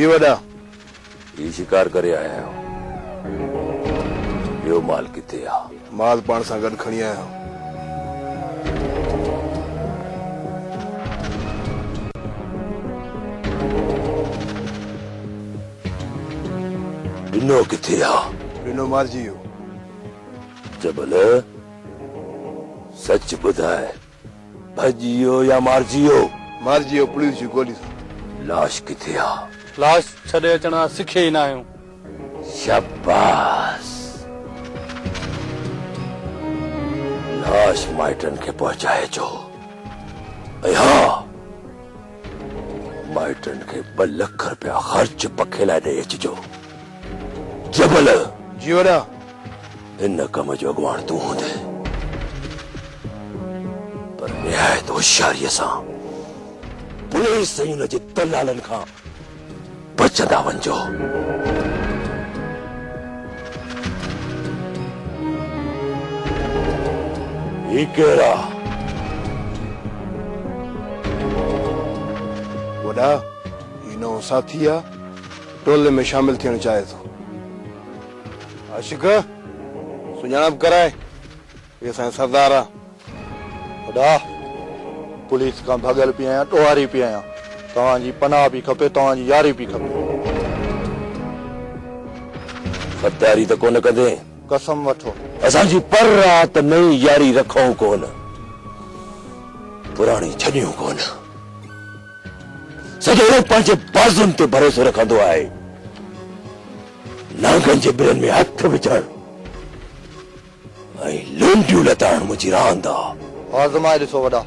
जी वॾा। ही शिकार करे आया हो। यो माल किथे आ? माल पाण सां गॾु खणी आया आहियूं। ॾिनो किथे आ? ॾिनो मारिजी वियो। जबल सच ॿुधाए, भॼियो या मारिजी वियो? मारिजी वियो पुलिस जी गोली सां। लाश किथे आ? लाश छॾे अचण सिखे ई न आहियूं। शाबाश। लाश माइटन खे पहुचाए जो। ऐं हा, माइटन खे 2 लख रुपया ख़र्च पखे लाइ ॾेई अचिजो। जबल जी वॾा। इन कम जो अॻुवाण तूं हूंदे, पर निहायत होशियारीअ सां पुलिस ऐं हुन जे दलालनि खां बचंदा वञो। ही केड़ा? वॾा, ही नओं साथी आ, टोले में शामिल थियण चाहे थो। आशिक, सुञाणप कराए, ये असांजो सरदार आ। वॾा, पुलिस खां भॻल पई आहियां, ॾोहारी पई आहियां। तव्हांजी पनाह बि खपे, तव्हांजी यारी बि खपे। गद्दारी त कोन कंदे? कसम वठो। असांजी पर रात नई यारी रखूं कोन, पुराणी छॾियूं कोन। सॼो पंहिंजे बाज़ुनि ते भरोसो रखंदो आहे। नांगनि जे बिलनि में हथ विझण ऐं लूंडियूं लताइण मुंहिंजी रांद आ। आज़माए ॾिसो वॾा।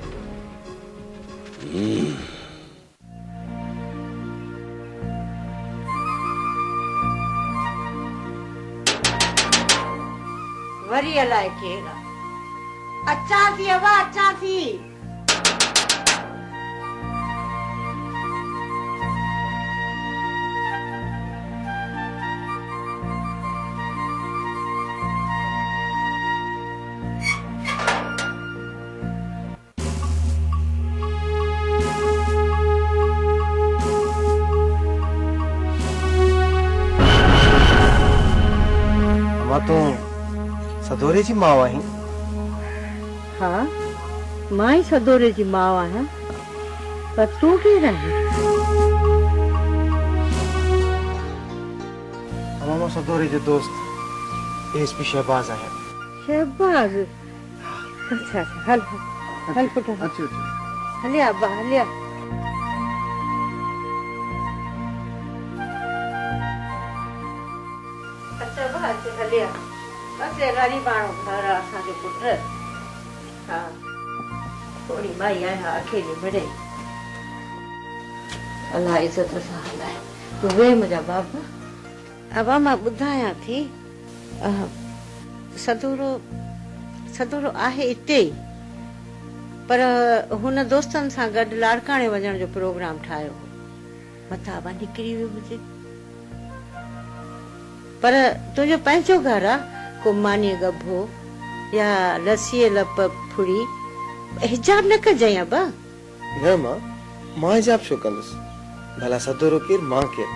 वरी अलाए केरु अचां थी अवा अचां थी। सदोरे जी माँ आहीं? हाँ, मां ही सदोरे जी माँ आहियां। पर तूं केरु आहीं? मां सदोरे जो दोस्त एसपी शहबाज आहियां। शहबाज? अच्छा अच्छा, हल हल पुट अच्छा हलिया अब्बा हलिया। अच्छा अब्बा अच्छा हलिया। असे ग़रीबाणो घर आहे असांजो पुट। हा, थोरी माई आहे अकेली मिड़े। अलाह इज़त सां हलाए। तूं वेह मुंहिंजा बाबा। अबा मां ॿुधायां थी, सदोरो आहे हिते ई, पर हुन दोस्तनि सां गॾु लाड़काणे वञण जो प्रोग्राम ठाहियो हो। मथां अबा निकिरी वियो हुजे। पर तुंहिंजो पंहिंजो घर आहे, को मानी गभो या लस्सीअ लप फुड़ी, हिजाब न कजांइ अबा। न मां हिजाब छो कंदुसि? भला सदोरो केर मां केर?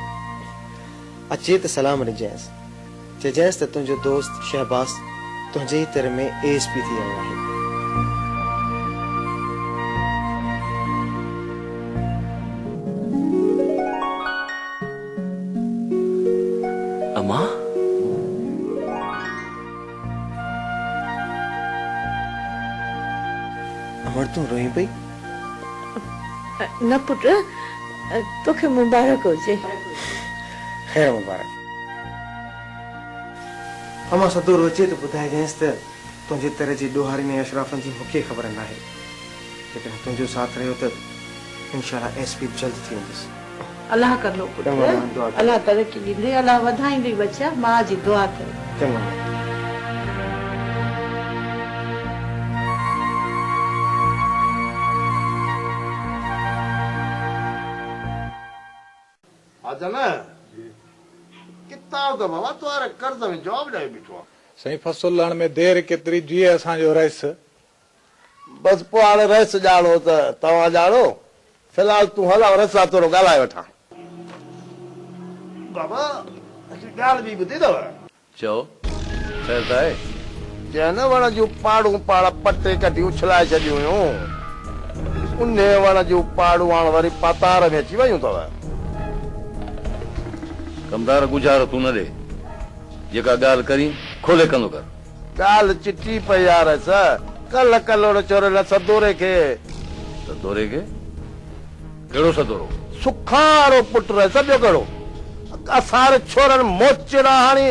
अचे त सलाम ॾिजांइसि, चइजांइसि त तुंहिंजो दोस्त शहबाज तुंहिंजे ई तर में एएसपी थी वियो आहे। अम्मा, अमर तूं रोई पई? न पुट, तोखे मुबारक हुजे। खैर मुबारक। अमा सदोरो अचे त ॿुधाइजांइसि त तुंहिंजे तरह जी ॾोहारियुनि ऐं अशराफनि जी मूंखे ख़बर न आहे। लेकिन तुंहिंजो साथ रहियो त इंशाल्लाह एसपी जल्द थी वेंदुसि। अल्लाह कर लो पुट, अल्लाह तरक्की ॾींदे, अल्लाह वधाईंदे बच्चा। मां जी दुआ कर। चङो। आजा न किताब तो बाबा तुम्हारे कर्ज में जॉब ॾेई बीठो आहे। सही फसल लाने में देर केतरी जी असांजो रहिस। बस पोइ हाणे रहिस ॼाणो त तव्हां ॼाणो। फिलहाल तूं हल रसा थोरो ॻाल्हाए वठां। बाबा ॻाल्हि बि ॿुधी अथव चओ चवंदा आहे जंहिं न वण जूं पाड़ूं पाड़ पटे कढी उछलाए छॾियूं हुयूं उन वण जूं पाड़ूं हाणे वरी पतार में अची वयूं अथव कमदार गुज़ारो तूं न ॾे जेका ॻाल्हि करी खोले कंदो कर ॻाल्हि चिटी पई यार कल कलोड़ चोरियल सदोरे खे सदोरे खे कहिड़ो सदोरो सुखाड़ो पुट रहे सॼो कहिड़ो असां छोरनि मोचड़ा हाणी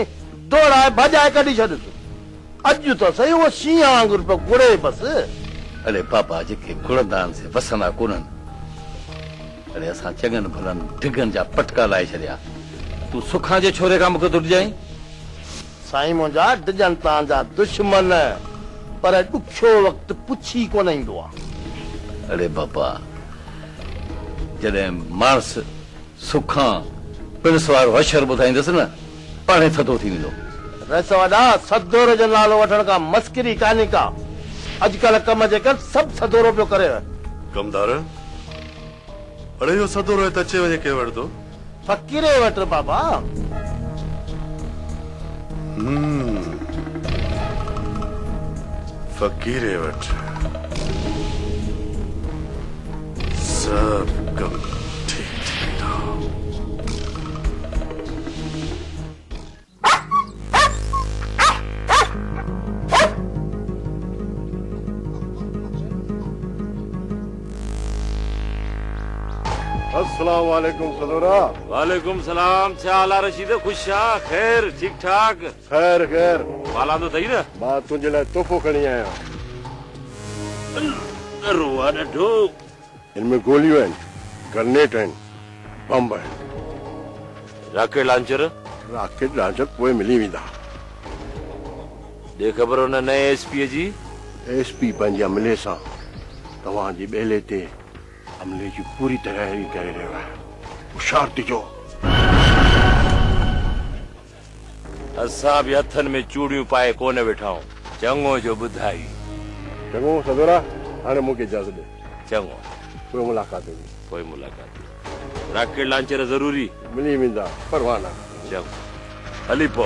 दौड़ाए भॼाए कढी छॾियोसि अॼु त सही उहो शींहं वांगुरु पियो घुरे बसि अरे पापा जेके घुड़ंदा आहिनि से वसंदा कोन्हनि अरे असां चङनि भलनि ढिगनि जा पटका लाए छॾिया तूं सुखा जे छोरे खां मूंखे तुरजाई साईं मुंहिंजा डिॼनि तव्हांजा दुश्मन पर ॾुखियो वक़्तु पुछी कोन ईंदो आहे अरे बापा जॾहिं माण्स सुखा पिणस वारो अशर ॿुधाईंदसि न पाणे थधो थी वेंदो रस वॾा सदोरे जो नालो वठण खां मस्करी कान्हे का अॼुकल्ह कम जे कर सभु सदोरो पियो करे कमदार अड़े इहो सदोरो त अचे वञे कंहिं वटि थो फ़क़ीरे वटि बाबा फ़क़ीरे वटि सभु कम ठीक थींदा अस्सलाम वालेकुम सदोरा वालेकुम सलाम छा हाल आहे रशीद ख़ुश आहे ख़ैर ठीक ठाक खैर खैर वाला तो अथई न मां तुंहिंजे लाइ तोहफ़ो खणी आहियां रुआ ॾाढो इनमें गोलियूं आहिनि ग्रेनेड आहिनि बम आहिनि राकेट लांचर राकेट लांचर पोइ मिली वेंदा ॾे ख़बर हुन नए एसपी जी एसपी पंहिंजे अमले सां तव्हांजे ॿेले ते हमले जी पूरी तयारी करे रहियो आहे होशियार थिजो असां बि हथनि में चूड़ियूं पाए कोन वेठा आहियूं चङो जो ॿुधाई चङो सदोरा हाणे मूंखे इजाज़त ॾे चङो पोइ मुलाक़ात थींदी कोई मुलाक़ात राकेट लांचर ज़रूरी मिली वेंदा परवाह न चङो हली पो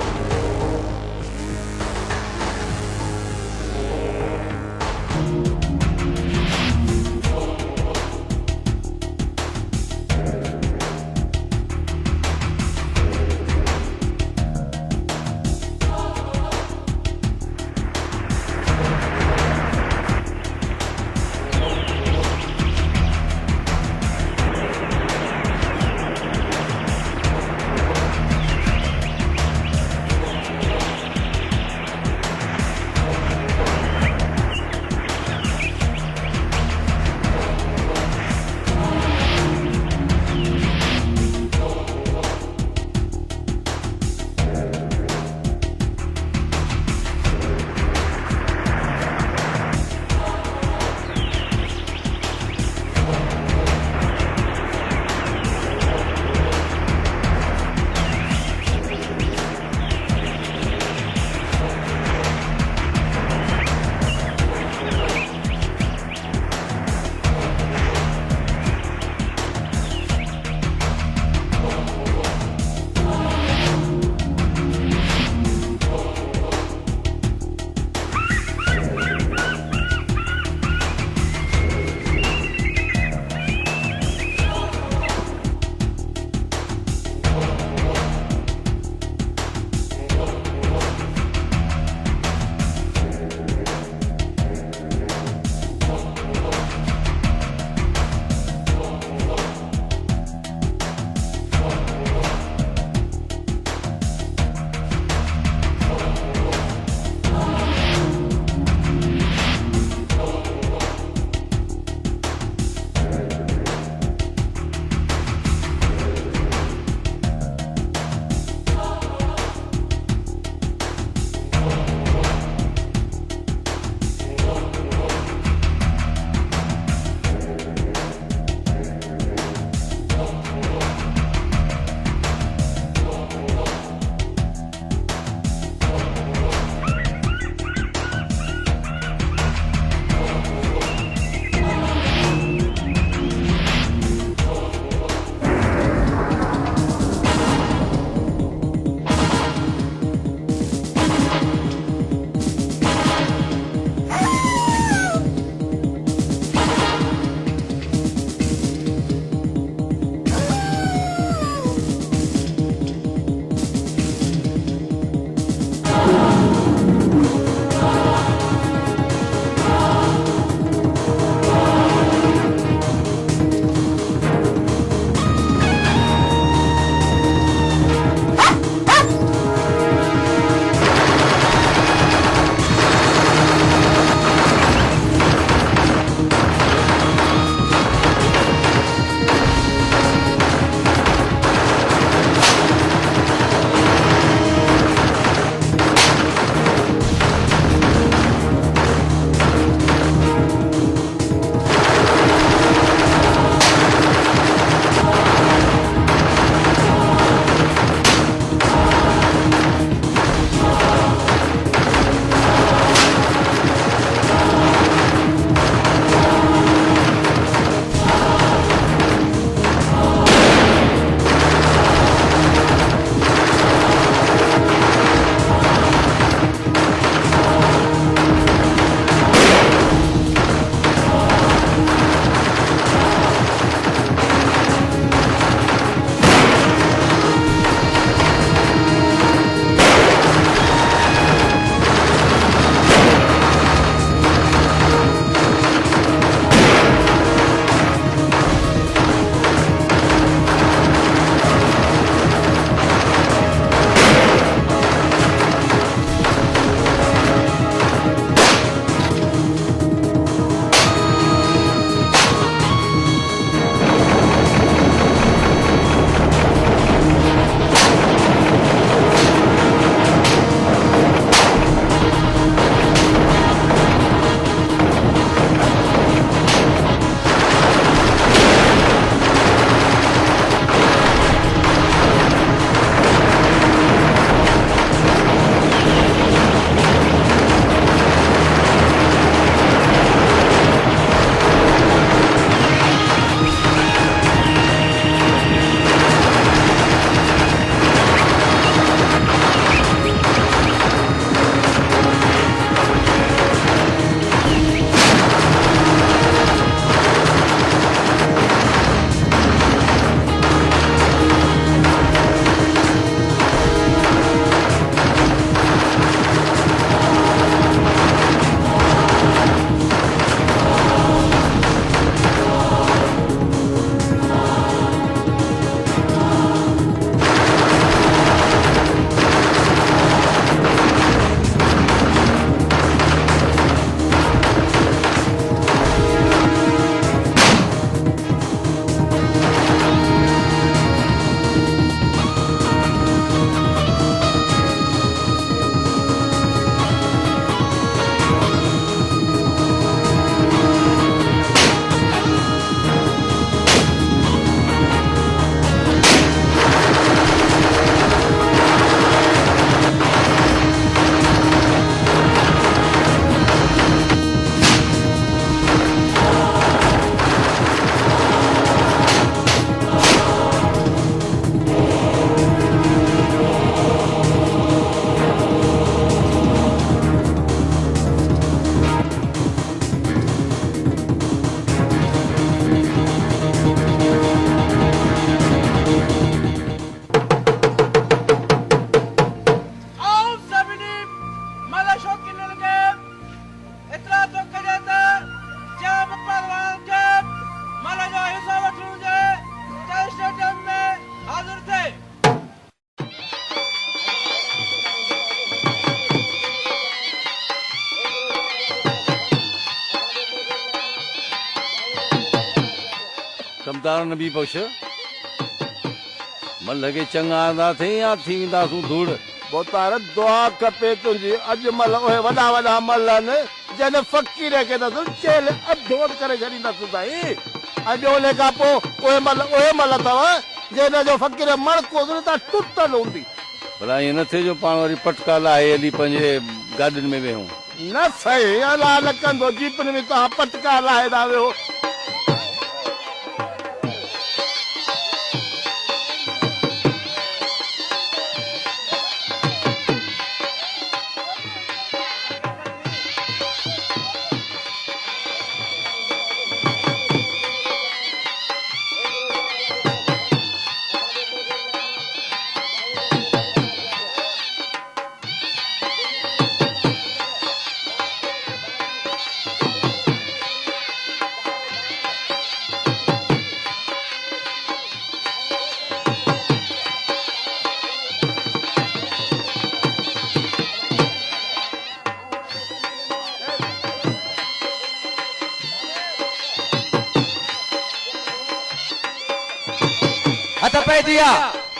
कमदार न बि पुछ मल खे चङा था थे या थी वेंदासूं धूड़ बोतार दुआ खपे तुंहिंजी अॼुमल उहे वॾा वॾा मल आहिनि जंहिं फ़क़ीर खे त चेल अधोद करे छॾींदसि साईं ऐं ॿियो खां पोइ उहे मल अथव जंहिं जो फ़क़ीर मणको त टुटल हूंदी भला ईअं न थिए जो पाण वरी पटका लाहे हली पंहिंजे गाॾियुनि में वेहूं न साईं अलाह न कंदो जीपनि में तव्हां पटका लाहे था वियो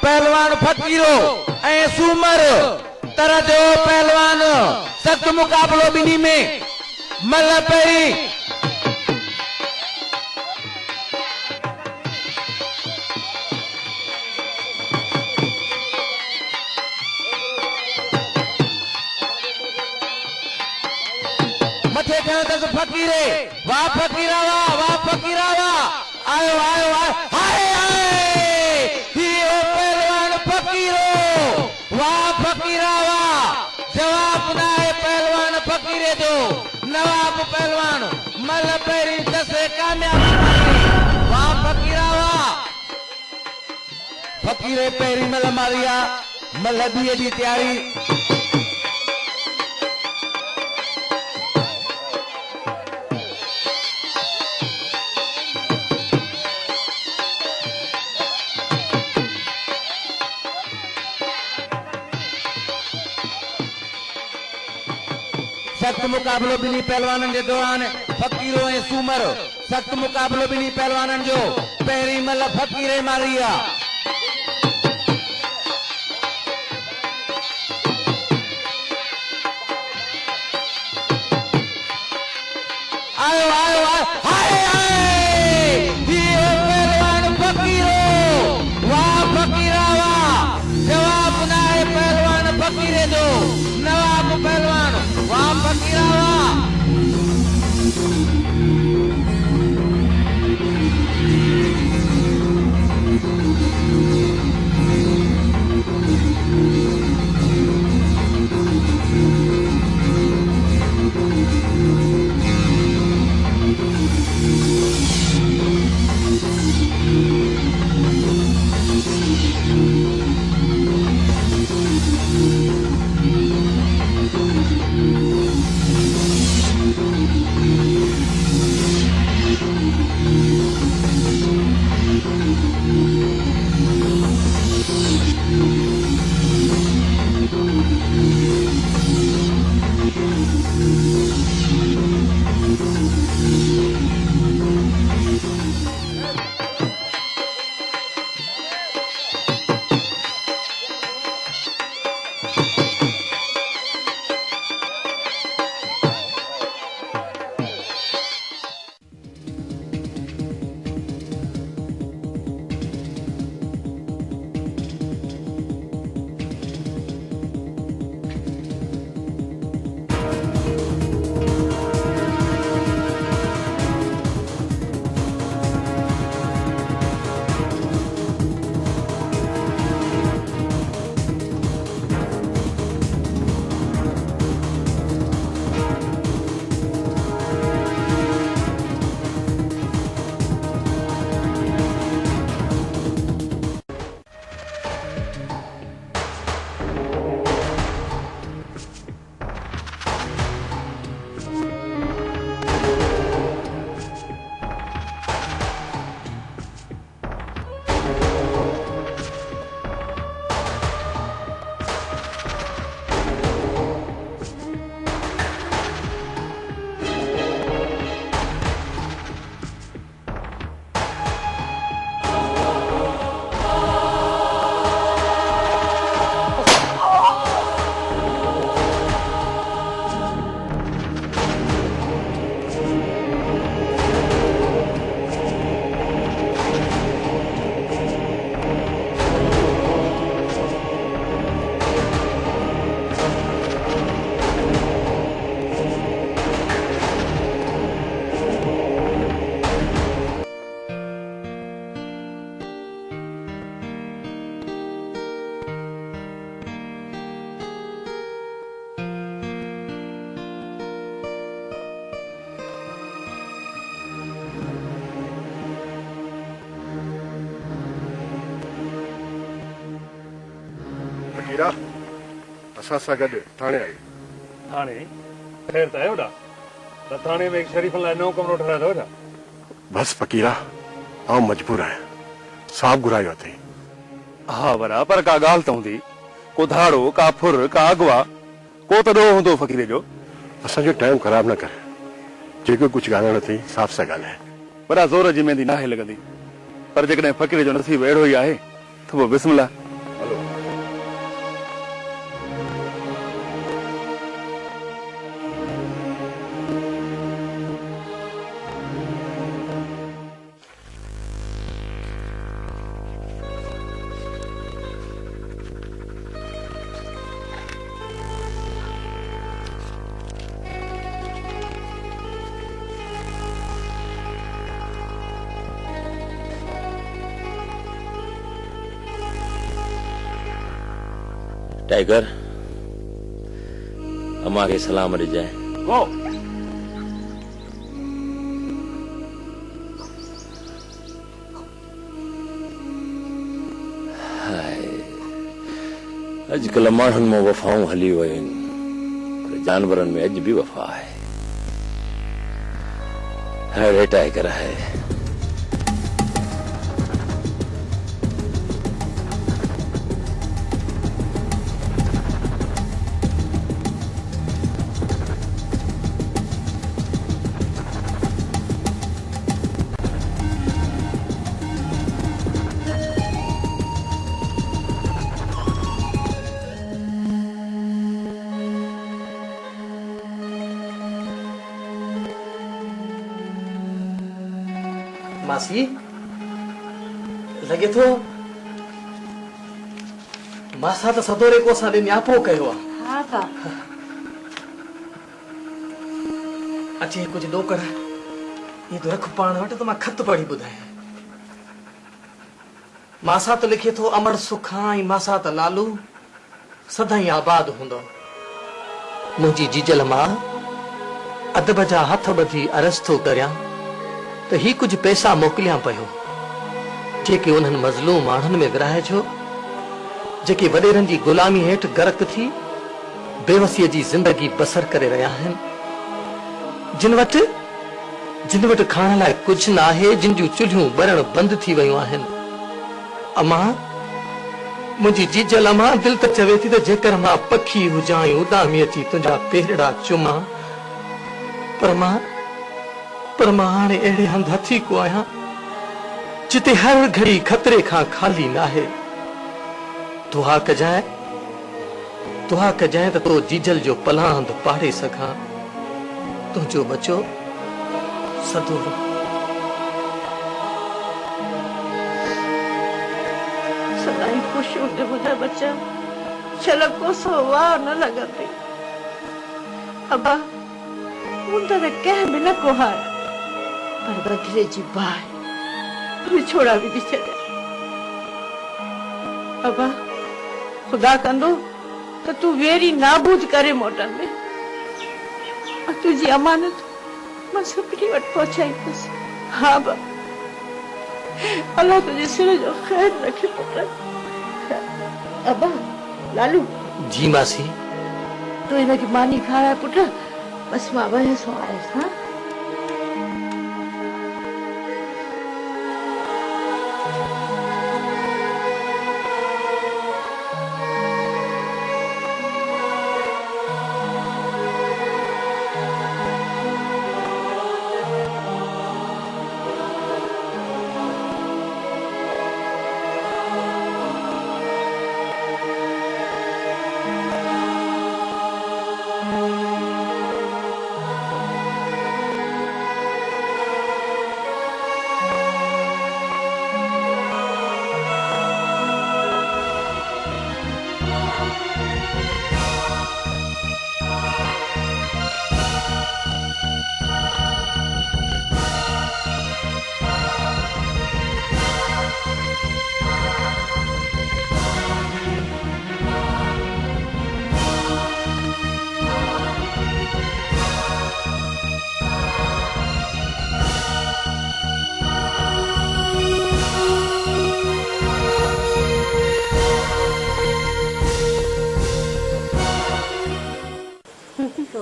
पहलवान फकीरो ऐं सूमर तरह जो पहलवान सख्त मुकाबलो ॿिन्ही में मल पहिरीं मथे खणंदसि फकीरे वाह फकीरा वाह फकीरा वाह आयो आयो हाय हाय पहलवान फकीरो वाह फकीरा वाह जवाब ना है पहलवान फकीरे जो नवाब पहलवान मल पहिरीं दसे कामयाबी वाह फकीरा वाह फकीरे पहिरीं मल मारिया मल ॿिए जी तयारी सख्त मुकाबलो ॿिन्ही पहलवाननि जे दौरान फकीरो ऐं सूमर सख्त मुकाबलो ॿिन्ही पहलवाननि जो पहिरीं मल फकीरे मारी आहे आयो आयो हाय हाय पहलवान फकीरो वाह फकीरा वाह जवाब ना है पहलवान फकीरे जो नवाब पहलवान वाह फकीरा वाह फकीरा असां सां गॾु थाणे आई थाणे ख़ैर त आयो त थाणे में शरीफ़नि लाइ नओं कमरो ठाहिरायो अथव छा? बस फकीरा आउं मजबूर आहियां साहब घुरायो अथई। हा भला पर का ॻाल्हि त हूंदी, को धाड़ो का फुर का अगवा को त ॾोह हूंदो फ़क़ीर जो। असांजो टाइम ख़राब न करे, जेको कुझु ॻाल्हाइणो अथई साफ़ सां ॻाल्हाए। पर ज़ोर जी मेहंदी नाहे लॻंदी, पर जेकॾहिं फ़क़ीर जो नसीब अहिड़ो ई आहे त पोइ बिस्मिल्लाह। टाइगर अम्मा के सलाम ॾिजाए। अॼुकल्ह माण्हुनि मां वफ़ाऊं हली वियूं आहिनि, पर जानवरनि में अॼु बि वफ़ा आहे। अरे टाइगर है मासी लगे थो मासा त सदोरे को साडे न्यापो कयो आहे। हा का अचे कुछ डोकर ये तो रख पाण वटि त मां खत पढ़ी ॿुधाए। मासा त लिखे थो अमर सुखा ऐं मासा त लालू सदाई आबाद हूंदो। मुंहिंजी जीजल मां अदब जा हथ ॿधी अर्ज़ थो करियां त ही कुछ पैसा मोकिलियां पियो जेके उन्हनि मज़लूम माण्हुनि में विराहे छो, जेके वॾेरनि जी गुलामी हेठि गर्क थी बेवसीअ जी ज़िंदगी बसर करे रहिया आहिनि, जिन वटि खाइण लाइ कुझु न आहे, जिन जूं चुल्हियूं ॿरण बंदि थी वियूं आहिनि। अमां मुंहिंजी जीजल अमां दिलि त चवे थी त जेकर मां पखी हुजां ऐं उॾामी अची तुंहिंजा पेरड़ा चुमां, पर मां हाणे अहिड़े हंध हथी को आहियां जिते हर घड़ी खतरे खां खाली न आहे। दुआ कजांइ त तो जीजल जो पलांद पाड़े सघां, तुंहिंजो बचो सदोरो। सदाई खुश हुजे मुंहिंजा बच्चा, छलक को सो वाह न लॻंदी। अबा मुंहिंजा त कंहिं बि न को हार, पर बदिले जी बाहि विछोड़ा विझी छॾिया। अबा खुदा कंदो त तूं वेरी नाबूद करे मोटंदे, तुंहिंजी अमानत मां सभिनी वटि पहुचाईंदसि। हा बा, अलाह तुंहिंजे सिर जो ख़ैर रखे पुट। अबा लालू जी मासी, तूं हिनखे मानी खाराए पुट, बसि मां वयसि आयसि। हा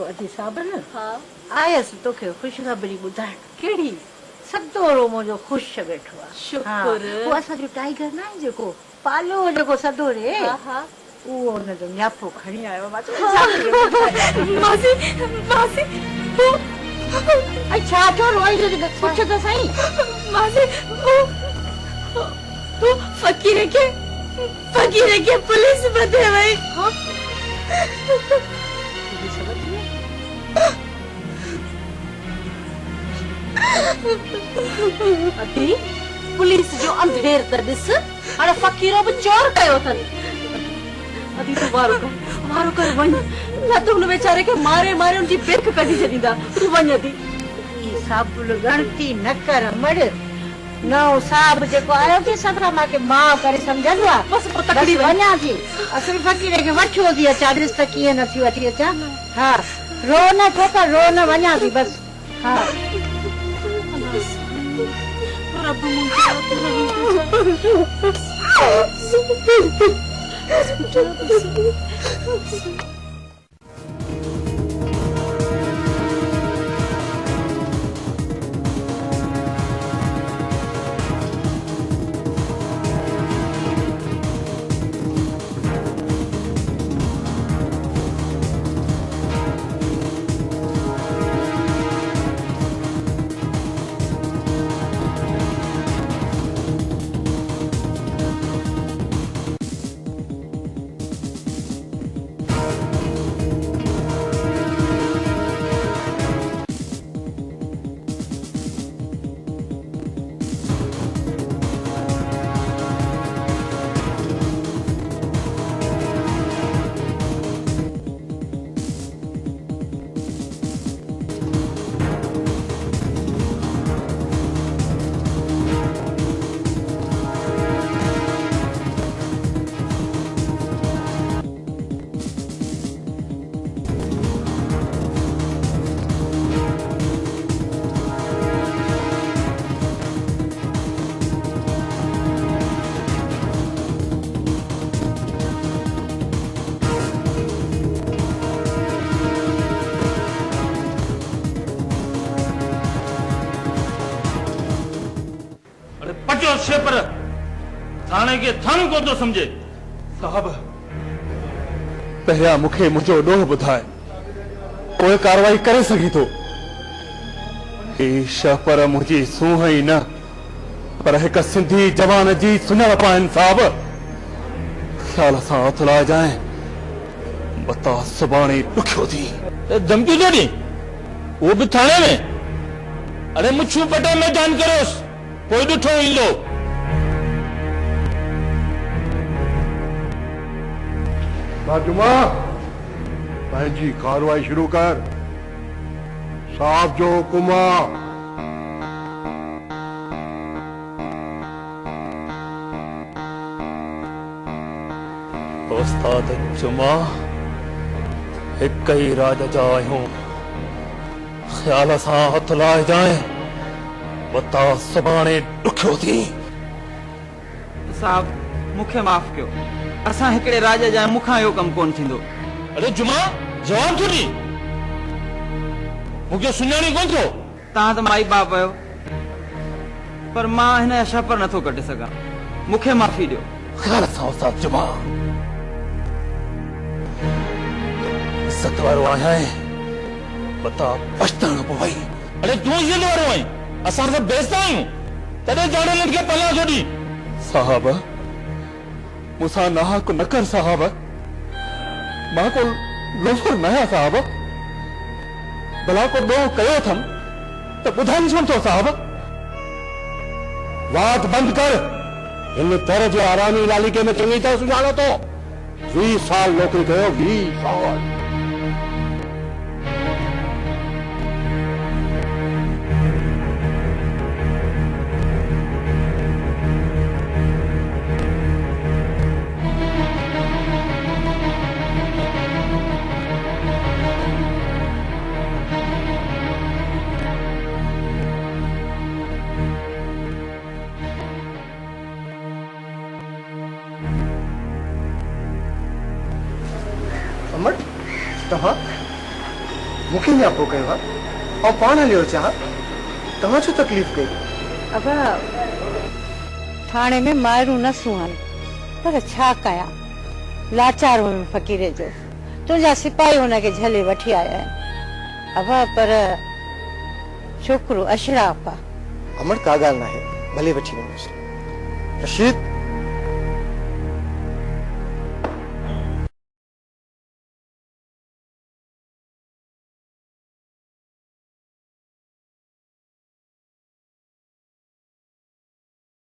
अजी साबन आयसि तोखे ख़ुशख़बरी ॿुधाइण। कहिड़ी? सदोरो मुंहिंजो ख़ुशि वेठो आहे। शुक्र। उहो असांजो टाइगर न आहे जेको पालो जेको सदोरे, उहो हुनजो न्यापो खणी आयो। मासी मासी छा थियो रोई जो पुछो त सही। मासी फकीर के पुलिस बधे वई। अदी पुलिस जो अंधेर त ॾिस, हाणे फ़कीरो बि चोर कयो अथनि। अदी तूं वारो कर वञ, न त हुन वेचारे खे मारे हुनजी बेक कढी छॾींदा। तूं वञ अदी। साबुल गणती न कर मड़। नओं साहब जेको आयो थी सदरा मां के मां करे सम्झंदो आहे। बस तकड़ी वञा थी, असली फ़कीर खे वठियो थी अचां। ॾिस त कीअं नथी वठी अचां। हा रो न ठोकर, रो न, वञा थी बस। हा रब पर थाने के थाने को तो समझे। साहब पहिरियां मूंखे मुंहिंजो ॾोह ॿुधाए, पोइ कार्रवाई करे सघे थो। ही पर मुंहिंजी सूंह ई न, पर हिक सिंधी जवान जी सुञाणप आहिनि साहब। ख़्याल सां हथ लाइ जाए, बता सुभाणे ॾुखियो थी। धमकी तो ॾी, वो भी थाने में। अरे मुछू पटे में जान करोस, कोई ॾिठो ईंदो। जुमा पंहिंजी कार्रवाई शुरू कर। साहब जो हुकुम आहे। उस्ताद जुमा हिक ई राज जा आहियूं। ख़्याल सां हथ लाइ जाए, बता सुभाणे ॾुखियो थी। साहब मूंखे माफ़ कयो, असां हिकिड़े राज जा मुखां इहो कमु कोन थींदो। अरे जुमा जवाब थो ॾी, मूंखे सुञाणी कोन थो। तव्हां त माई बाप आहियो, पर मां हिन जा छपर नथो कटे सघां। मूंखे माफ़ी ॾियो। ख़्याल सां उस्ताद जुमा, इज़त वारो आहियां, बता पछताइणो पवई। अरे तूं इज़त वारो आहीं, असां त बेइज़्ज़त आहियूं, तॾहिं जाड़नि खे पनाह छो ॾी। साहब मूंसां नाहक न कर साहब, मां को लोफर न आहियां साहब। भला को ॾोह कयो अथमि त ॿुधाए छो थो साहब। बात बंद कर। हिन तर जे आरामी लालिके में चङी तरह सुञाणो थो। 20 साल नौकरी कयो, 20 साल। मूंखे न्यापो कयो आहे ऐं पाण हलियो अचां तव्हां छो तकलीफ़ कई? अबा थाणे में मायरू न सुहान पर छा कयां लाचार हुयुमि फ़क़ीरे जो तुंहिंजा सिपाही हुनखे झले वठी आया आहिनि अबा पर छोकिरो अशराफ आहे। अमर का ॻाल्हि न आहे भले वठी वञोसि। रशीद